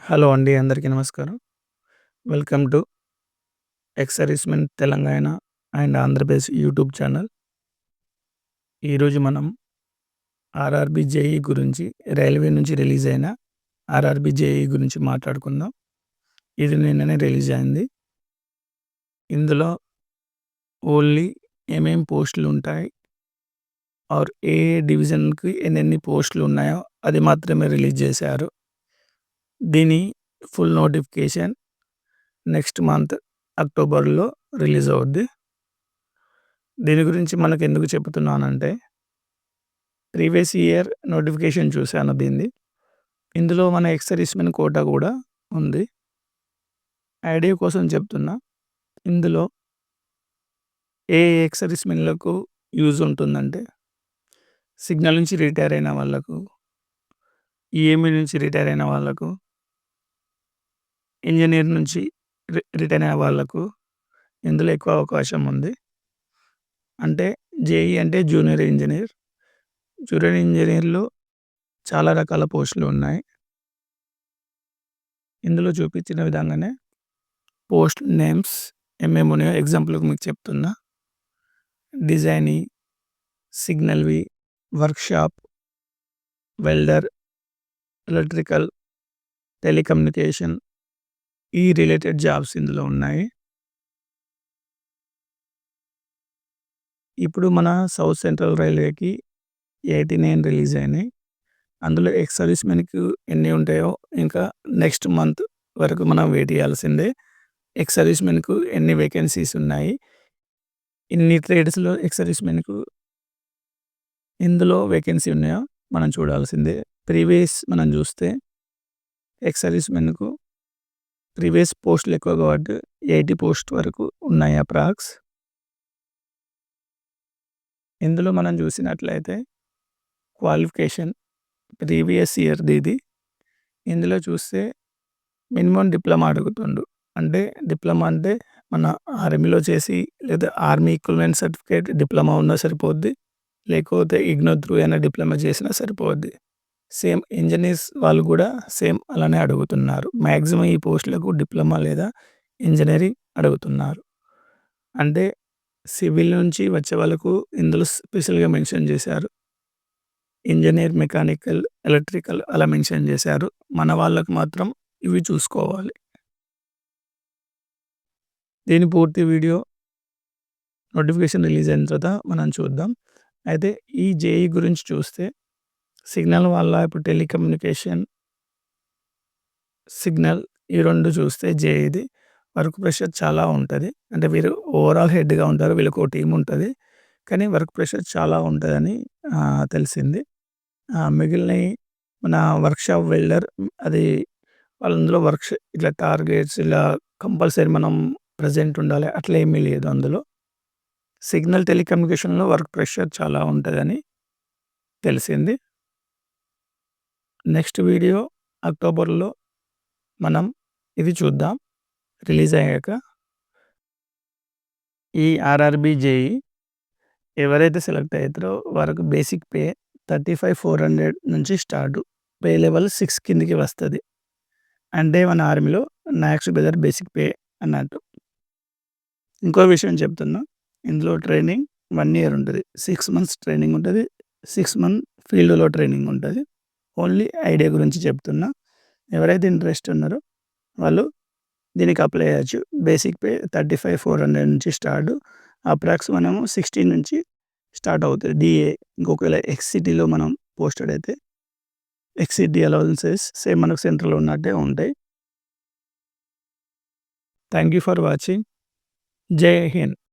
Hello అండి. అందరికీ నమస్కారం. Welcome to ex servicemen Telangana and Andhra Pradesh YouTube channel. ఈరోజు మనం ఆర్ఆర్‌బీ జేఈ గురించి, రైల్వే నుంచి రిలీజ్ అయిన ఆర్ఆర్‌బీ జేఈ గురించి మాట్లాడుకుందాం. ఇది నిన్ననే రిలీజ్ అయింది. ఇందులో ఓన్లీ ఏమేం పోస్టులుంటాయి ఏ డివిజన్‌కి ఎన్నెన్ని పోస్టులున్నాయో అది మాత్రమే రిలీజ్ చేశారు. దీని ఫుల్ నోటిఫికేషన్ నెక్స్ట్ మంత్ అక్టోబర్‌లో రిలీజ్ అవుద్ది. దీని గురించి మనకెందుకు చెప్తున్నానంటే, ప్రీవియస్ ఇయర్ నోటిఫికేషన్ చూశాను దీనిది. ఇందులో మన ఎక్స్ సర్వీస్‌మెన్ కోటా కూడా ఉంది. ఐడియా కోసం చెప్తున్నా. ఇందులో ఏ ఎక్స్ సర్వీస్‌మెన్‌లకు యూజ్ ఉంటుందంటే, సిగ్నల్ నుంచి రిటైర్ అయిన వాళ్ళకు, ఈఎంఈ నుంచి రిటైర్ అయిన వాళ్ళకు, ఇంజినీర్ నుంచి రిటైర్ అయిన వాళ్ళకు ఇందులో ఎక్కువ అవకాశం ఉంది. అంటే జేఈ అంటే జూనియర్ ఇంజినీర్. జూనియర్ ఇంజినీర్‌లో చాలా రకాల పోస్టులు ఉన్నాయి. ఇందులో చూపించిన విధంగానే పోస్ట్ నేమ్స్ ఏమేమున్నాయో ఎగ్జాంపుల్‌కి మీకు చెప్తున్నా. డిజైనీ, సిగ్నల్‌వి, వర్క్‌షాప్, వెల్డర్, ఎలక్ట్రికల్, టెలికమ్యూనికేషన్ ఈ రిలేటెడ్ జాబ్స్ ఇందులో ఉన్నాయి. ఇప్పుడు మన సౌత్ సెంట్రల్ రైల్వేకి 89 రిలీజ్ అయినాయి. అందులో ఎక్స్ సర్వీస్‌మెన్‌కి ఎన్ని ఉంటాయో ఇంకా నెక్స్ట్ మంత్ వరకు మనం వెయిట్ చేయాల్సిందే. ఎక్స్ సర్వీస్‌మెన్‌కు ఎన్ని వేకెన్సీస్ ఉన్నాయి. ఇన్ని ట్రేడ్స్‌లో ఎక్స్ సర్వీస్‌మెన్‌కు ఇందులో వేకెన్సీ ఉన్నాయో మనం చూడాల్సిందే. ప్రీవియస్ మనం చూస్తే ఎక్స్ సర్వీస్‌మెన్‌కు ప్రీవియస్ పోస్టులు ఎక్కువ కాబట్టి 80 పోస్ట్ వరకు ఉన్నాయి అప్రాక్స్. ఇందులో మనం చూసినట్లయితే క్వాలిఫికేషన్ ప్రీవియస్ ఇయర్‌ది ఇది. ఇందులో చూస్తే మినిమమ్ డిప్లొమా అడుగుతుండు. అంటే డిప్లొమా అంటే మన ఆర్మీలో చేసి లేదా ఆర్మీ ఈక్వివలెంట్ సర్టిఫికేట్ డిప్లొమా ఉన్నా సరిపోద్ది. లేకపోతే ఇగ్నో త్రూ అయినా డిప్లొమా చేసినా సరిపోద్ది. సేమ్ ఇంజినీర్స్ వాళ్ళు కూడా సేమ్ అలానే అడుగుతున్నారు. మాక్సిమం ఈ పోస్టులకు డిప్లొమా లేదా ఇంజినీరింగ్ అడుగుతున్నారు. అంటే సివిల్ నుంచి వచ్చే వాళ్ళకు ఇందులో స్పెషల్‌గా మెన్షన్ చేశారు. ఇంజినీర్, మెకానికల్, ఎలక్ట్రికల్ అలా మెన్షన్ చేశారు. మన వాళ్ళకి మాత్రం ఇవి చూసుకోవాలి. దీని పూర్తి వీడియో నోటిఫికేషన్ రిలీజ్ అయిన తర్వాత మనం చూద్దాం. అయితే ఈ జేఈ గురించి చూస్తే సిగ్నల్ వల్ల ఇప్పుడు టెలికమ్యూనికేషన్, సిగ్నల్ ఈ 2 చూస్తే జేఈది వర్క్ ప్రెషర్ చాలా ఉంటది. అంటే వీరు ఓవరాల్ హెడ్‌గా ఉంటారు. వీళ్ళకో టీమ్ ఉంటది. కానీ వర్క్ ప్రెషర్ చాలా ఉంటదని తెలిసింది. మిగిలినయి మన వర్క్‌షాప్ వెల్డర్ అది అందులో ఇట్లా టార్గెట్స్ ఇలా కంపల్సరీ మనం ప్రెజెంట్ ఉండాలి. అట్లా ఏమీ లేదు అందులో. సిగ్నల్ టెలికమ్యూనికేషన్‌లో వర్క్ ప్రెషర్ చాలా ఉంటదని తెలిసింది. నెక్స్ట్ వీడియో అక్టోబర్‌లో మనం ఇది చూద్దాం రిలీజ్ అయ్యాక. ఈ ఆర్ఆర్‌బీ జేఈ ఎవరైతే సెలెక్ట్ అయితారో వారికి బేసిక్ పే 35,400 నుంచి స్టార్ట్. పే లెవెల్ 6 కిందకి వస్తది. అంటే మన ఆర్మీలో మ్యాక్స్ బెదర్ బేసిక్ పే అన్నట్టు. ఇంకో విషయం చెప్తున్నా. ఇందులో ట్రైనింగ్ 1 ఇయర్ ఉంటది. 6 మంత్స్ ట్రైనింగ్ ఉంటది. 6 మంత్ ఫీల్డ్‌లో ట్రైనింగ్ ఉంటది. ఓన్లీ ఐడియా గురించి చెప్తున్నా. ఎవరైతే ఇంట్రెస్ట్ ఉన్నారో వాళ్ళు దీనికి అప్లై చేయొచ్చు. బేసిక్ పే 35,400 నుంచి స్టార్ట్. అప్రాక్స్ మనము 16 నుంచి స్టార్ట్ అవుతది. డీఏ ఇంకొకవేళ ఎక్స్‌సిటీలో మనం పోస్టెడ్ అయితే ఎక్స్‌సిటీ అలవెన్సెస్ సేమ్ మనకు సెంట్రల్‌లో ఉన్నట్టే ఉంటాయి. Thank you for watching. జై హింద్.